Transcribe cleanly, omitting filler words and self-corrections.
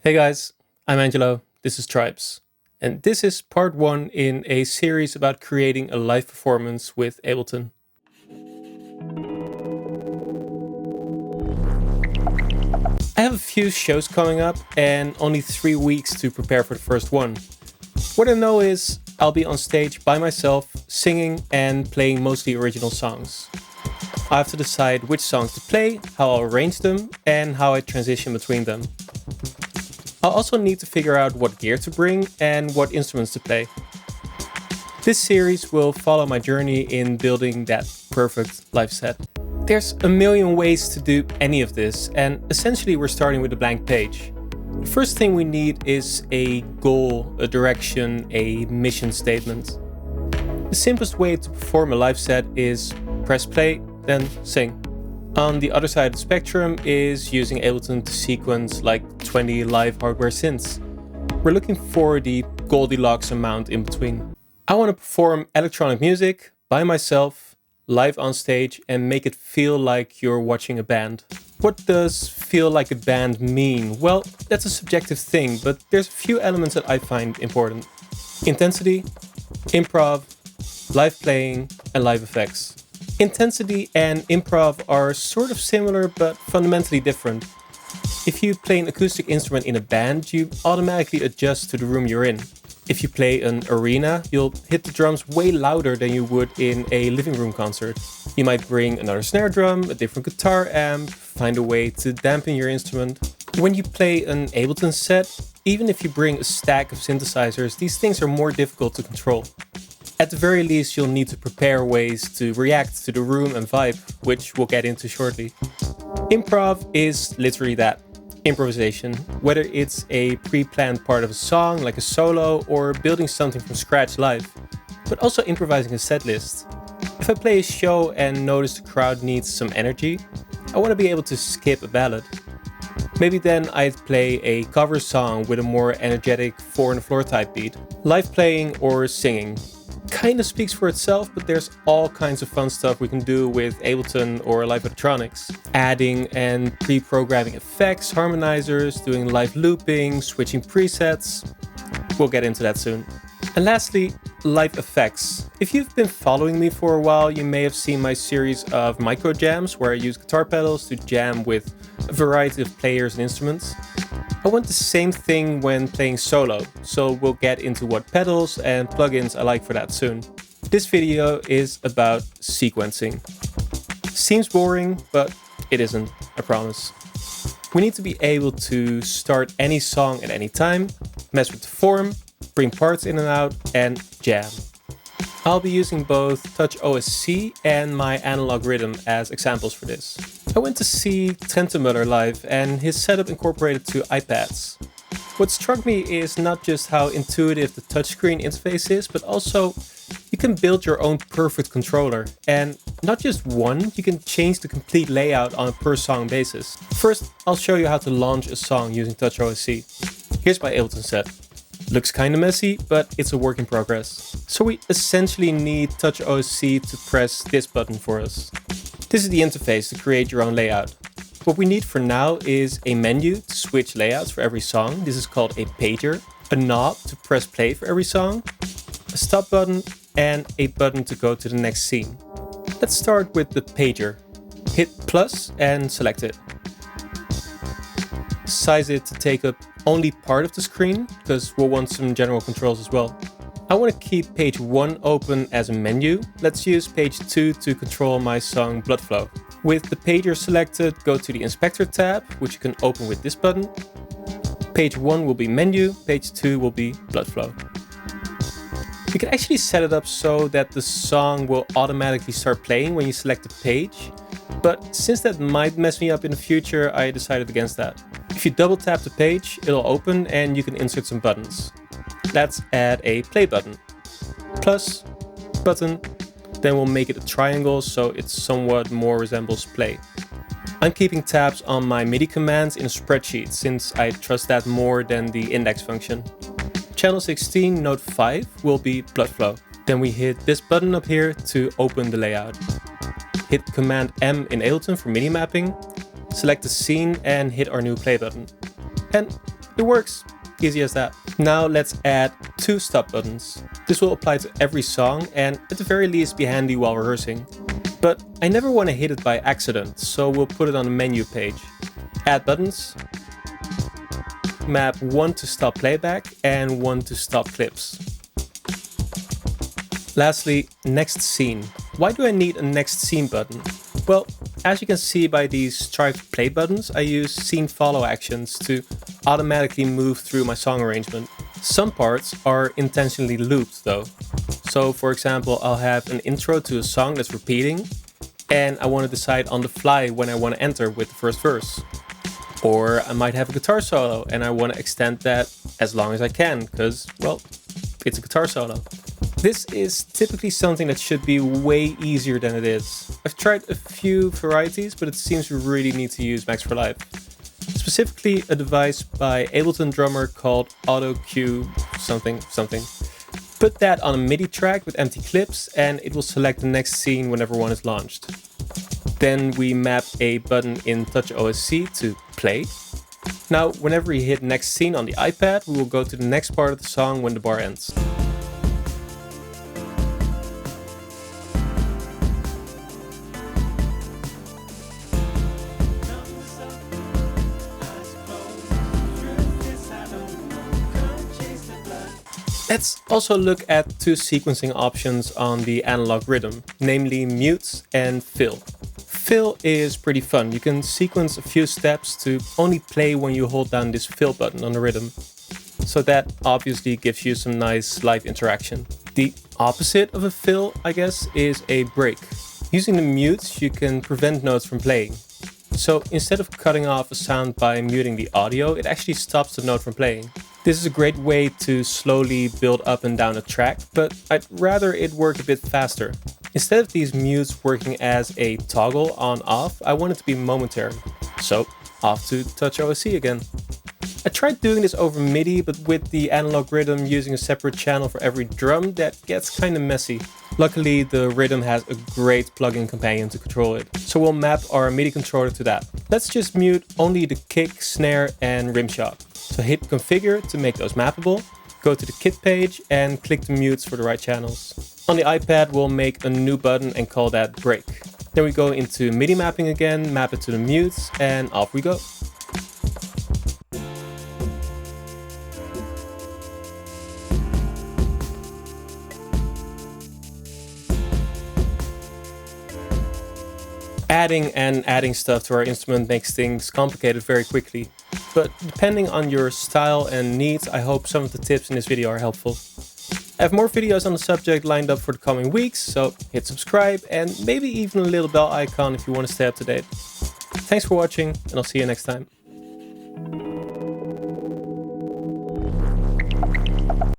Hey guys, I'm Angelo, this is Tribes, and this is part 1 in a series about creating a live performance with Ableton. I have a few shows coming up and only 3 weeks to prepare for the first one. What I know is I'll be on stage by myself, singing and playing mostly original songs. I have to decide which songs to play, how I'll arrange them, and how I transition between them. I'll also need to figure out what gear to bring and what instruments to play. This series will follow my journey in building that perfect live set. There's a million ways to do any of this, and essentially we're starting with a blank page. The first thing we need is a goal, a direction, a mission statement. The simplest way to perform a live set is press play, then sing. On the other side of the spectrum is using Ableton to sequence like 20 live hardware synths. We're looking for the Goldilocks amount in between. I want to perform electronic music by myself, live on stage, and make it feel like you're watching a band. What does feel like a band mean? Well, that's a subjective thing, but there's a few elements that I find important. Intensity, improv, live playing, and live effects. Intensity and improv are sort of similar but fundamentally different. If you play an acoustic instrument in a band, you automatically adjust to the room you're in. If you play an arena, you'll hit the drums way louder than you would in a living room concert. You might bring another snare drum, a different guitar amp, find a way to dampen your instrument. When you play an Ableton set, even if you bring a stack of synthesizers, these things are more difficult to control. At the very least, you'll need to prepare ways to react to the room and vibe, which we'll get into shortly. Improv is literally that, improvisation, whether it's a pre-planned part of a song, like a solo, or building something from scratch live, but also improvising a set list. If I play a show and notice the crowd needs some energy, I want to be able to skip a ballad. Maybe then I'd play a cover song with a more energetic 4-on-the-floor type beat. Live playing or singing kind of speaks for itself, but there's all kinds of fun stuff we can do with Ableton or live electronics. Adding and pre-programming effects, harmonizers, doing live looping, switching presets. We'll get into that soon. And lastly, live effects. If you've been following me for a while, you may have seen my series of micro jams where I use guitar pedals to jam with a variety of players and instruments. I want the same thing when playing solo, so we'll get into what pedals and plugins I like for that soon. This video is about sequencing. Seems boring, but it isn't, I promise. We need to be able to start any song at any time, mess with the form, bring parts in and out, and jam. I'll be using both TouchOSC and my analog rhythm as examples for this. I went to see Trentemøller live and his setup incorporated 2 iPads. What struck me is not just how intuitive the touchscreen interface is, but also you can build your own perfect controller. And not just one, you can change the complete layout on a per song basis. First, I'll show you how to launch a song using TouchOSC. Here's my Ableton set. Looks kinda messy, but it's a work in progress. So we essentially need TouchOSC to press this button for us. This is the interface to create your own layout. What we need for now is a menu to switch layouts for every song. This is called a pager. A knob to press play for every song. A stop button and a button to go to the next scene. Let's start with the pager. Hit plus and select it. Size it to take up only part of the screen, because we'll want some general controls as well. I want to keep page 1 open as a menu. Let's use page 2 to control my song Blood Flow. With the pager selected, go to the Inspector tab, which you can open with this button. Page 1 will be menu, page 2 will be Blood Flow. You can actually set it up so that the song will automatically start playing when you select the page, but since that might mess me up in the future, I decided against that. If you double tap the page, it'll open and you can insert some buttons. Let's add a play button. Plus, button, then we'll make it a triangle so it somewhat more resembles play. I'm keeping tabs on my MIDI commands in a spreadsheet since I trust that more than the index function. Channel 16, note 5 will be Blood Flow. Then we hit this button up here to open the layout. Hit Command M in Ableton for MIDI mapping, select the scene and hit our new play button. And It works. Easy as that. Now let's add 2 stop buttons. This will apply to every song and at the very least be handy while rehearsing. But I never want to hit it by accident, so we'll put it on the menu page. Add buttons. Map 1 to stop playback and 1 to stop clips. Lastly, next scene. Why do I need a next scene button? Well, as you can see by these striped play buttons, I use scene follow actions to automatically move through my song arrangement. Some parts are intentionally looped though. So for example, I'll have an intro to a song that's repeating and I want to decide on the fly when I want to enter with the first verse. Or I might have a guitar solo and I want to extend that as long as I can because, well, it's a guitar solo. This is typically something that should be way easier than it is. I've tried a few varieties, but it seems you really need to use Max for Live. Specifically a device by Ableton Drummer called Auto Cue something. Put that on a MIDI track with empty clips and it will select the next scene whenever one is launched. Then we map a button in TouchOSC to play. Now, whenever you hit next scene on the iPad, we will go to the next part of the song when the bar ends. Let's also look at 2 sequencing options on the analog rhythm, namely mute and fill. Fill is pretty fun. You can sequence a few steps to only play when you hold down this fill button on the rhythm. So that obviously gives you some nice live interaction. The opposite of a fill, I guess, is a break. Using the mute, you can prevent notes from playing. So instead of cutting off a sound by muting the audio, it actually stops the note from playing. This is a great way to slowly build up and down a track, but I'd rather it work a bit faster. Instead of these mutes working as a toggle on-off, I want it to be momentary. So, off to TouchOSC again. I tried doing this over MIDI, but with the analog rhythm using a separate channel for every drum, that gets kinda messy. Luckily, the rhythm has a great plugin companion to control it, so we'll map our MIDI controller to that. Let's just mute only the kick, snare and rim shot. So hit configure to make those mappable, go to the kit page and click the mutes for the right channels. On the iPad, we'll make a new button and call that break. Then we go into MIDI mapping again, map it to the mutes and off we go. Adding stuff to our instrument makes things complicated very quickly. But depending on your style and needs, I hope some of the tips in this video are helpful. I have more videos on the subject lined up for the coming weeks, so hit subscribe and maybe even a little bell icon if you want to stay up to date. Thanks for watching and I'll see you next time.